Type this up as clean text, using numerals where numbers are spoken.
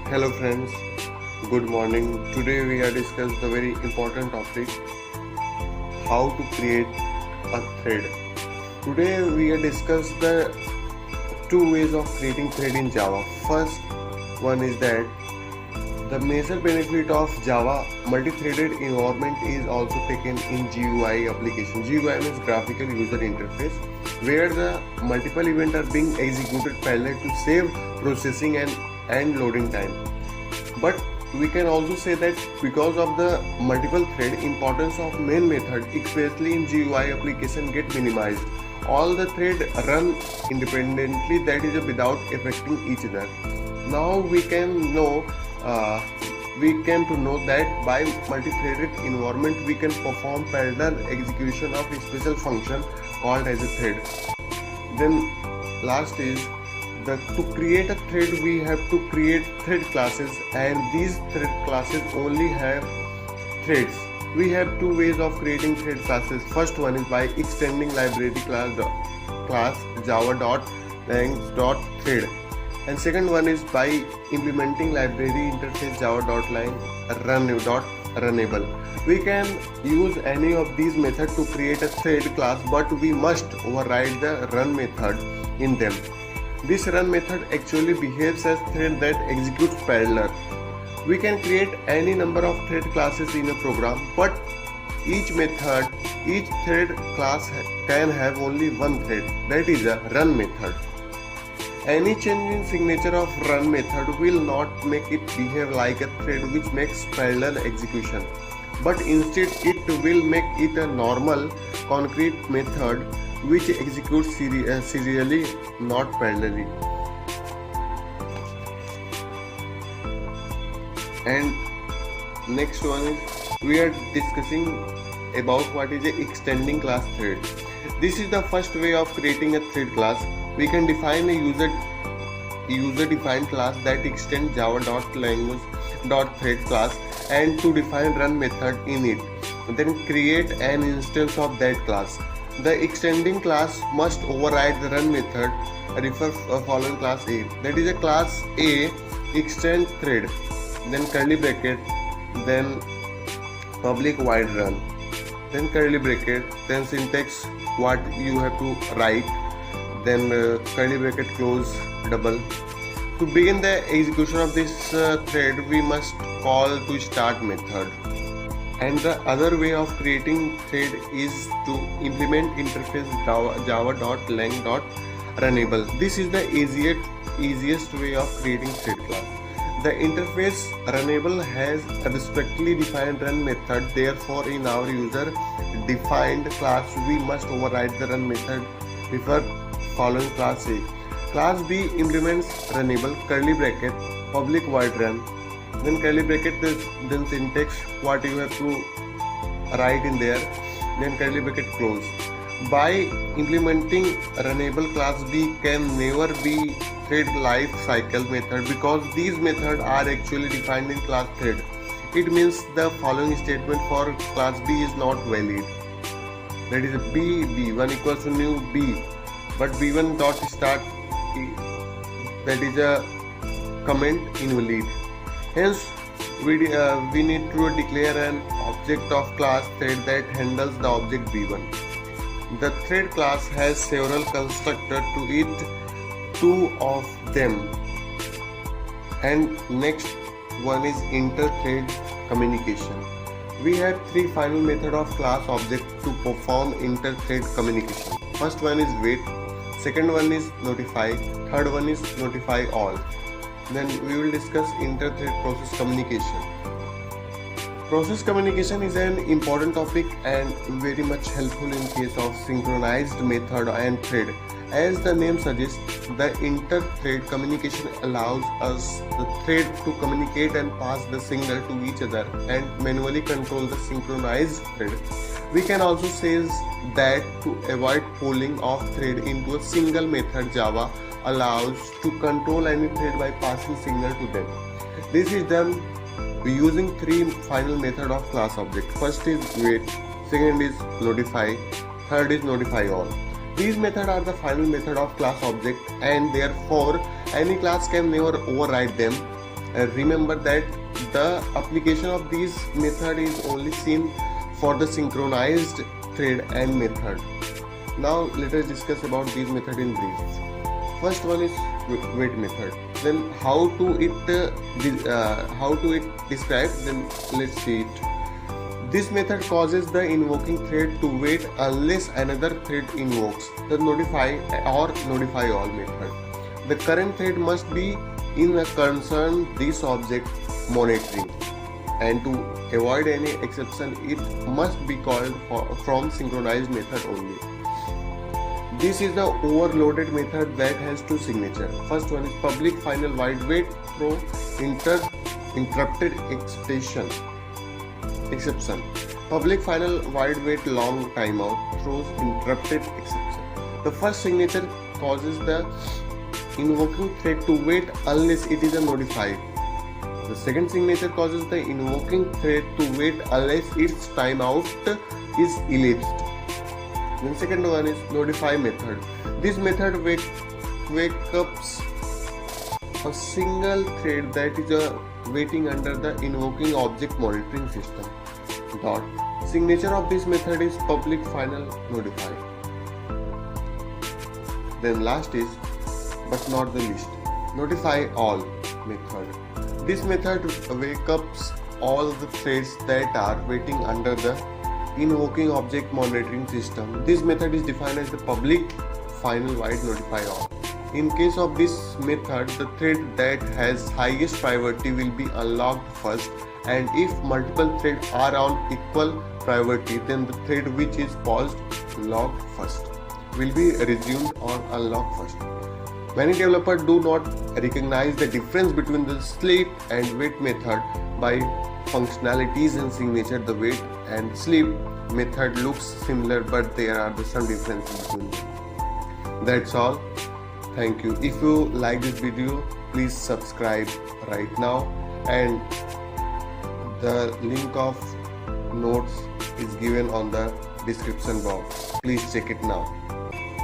Hello friends, good morning. Today we are discuss the very important topic, how to create a thread. Today we are discuss the two ways of creating thread in Java. First one is that the major benefit of Java multi-threaded environment is also taken in GUI application. GUI means graphical user interface, where the multiple events are being executed parallel to save processing and loading time. But we can also say that because of the multiple thread, importance of main method, especially in GUI application, get minimized. All the thread run independently, that is without affecting each other. Now we can know we came to know that by multi-threaded environment we can perform parallel execution of a special function called as a thread. Then last is that to create a thread we have to create thread classes, and these thread classes only have threads. We have two ways of creating thread classes. First one is by extending library class java.lang.thread, and second one is by implementing library interface java.lang.runnable. We can use any of these methods to create a thread class, but we must override the run method in them. This run method actually behaves as thread that executes parallel. We can create any number of thread classes in a program, but each thread class can have only one thread, that is a run method. Any change in signature of run method will not make it behave like a thread which makes parallel execution, but instead it will make it a normal concrete method which executes serially, not parallelly. And next one is we are discussing about what is a extending class thread. This is the first way of creating a thread class. We can define a user defined class that extends java.language.thread class, and to define run method in it, then create an instance of that class. The extending class must override the run method. Refer following class A, that is a class A extend thread, then curly bracket, then public void run, then curly bracket, then syntax what you have to write, then curly bracket close double. To begin the execution of this thread, we must call to start method. And the other way of creating thread is to implement interface java.lang.runnable. This is the easiest way of creating thread class. The interface runnable has abstractly defined run method. Therefore, in our user defined class, we must override the run method. Refer following class A. Class B implements runnable, curly bracket, public void run, then curly bracket, then syntax what you have to write in there, then curly bracket close. By implementing runnable, class B can never be thread life cycle method, because these methods are actually defined in class thread. It means the following statement for class B is not valid. That is b1 equals to new b, but b1 dot start, that is a comment invalid. Hence, we need to declare an object of class thread that handles the object b1. The thread class has several constructors to it, two of them. And next one is inter-thread communication. We have three final methods of class object to perform inter-thread communication. First one is wait, second one is notify, third one is notify all. Then we will discuss inter-thread process communication. Process communication is an important topic and very much helpful in case of synchronized method and thread. As the name suggests, the inter-thread communication allows us the thread to communicate and pass the signal to each other and manually control the synchronized thread. We can also say that to avoid pooling of thread into a single method, Java allows to control any thread by passing signal to them. This is done using three final method of class object. First is wait, second is notify, third is notify all. These methods are the final method of class object, and therefore any class can never override them. Remember that the application of this method is only seen for the synchronized thread and method. Now let us discuss about these method in brief. First one is wait method. Then how to it describe? Then let's see it. This method causes the invoking thread to wait unless another thread invokes the notify or notify all method. The current thread must be in a concerned this object monitoring, and to avoid any exception it must be called from synchronized method only. This is the overloaded method that has two signatures. First one is public final void wait throw interrupted exception. Public final void wait long timeout throws interrupted exception. The first signature causes the invoking thread to wait unless it is notified. The second signature causes the invoking thread to wait unless its timeout is elapsed. Then second one is notify method. This method wakes up a single thread that is waiting under the invoking object monitoring system. Dot. Signature of this method is public final notify. Then last is, but not the least, notify all method. This method wakes up all the threads that are waiting under the invoking object monitoring system. This method is defined as the public final void notify all. In case of this method, the thread that has highest priority will be unlocked first, and if multiple threads are on equal priority, then the thread which is paused locked first will be resumed or unlocked first. Many developers do not recognize the difference between the sleep and wait method by functionalities and signature. The wait and sleep method looks similar, but there are some differences between them. That's all. Thank you. If you like this video, please subscribe right now, and the link of notes is given on the description box. Please check it now.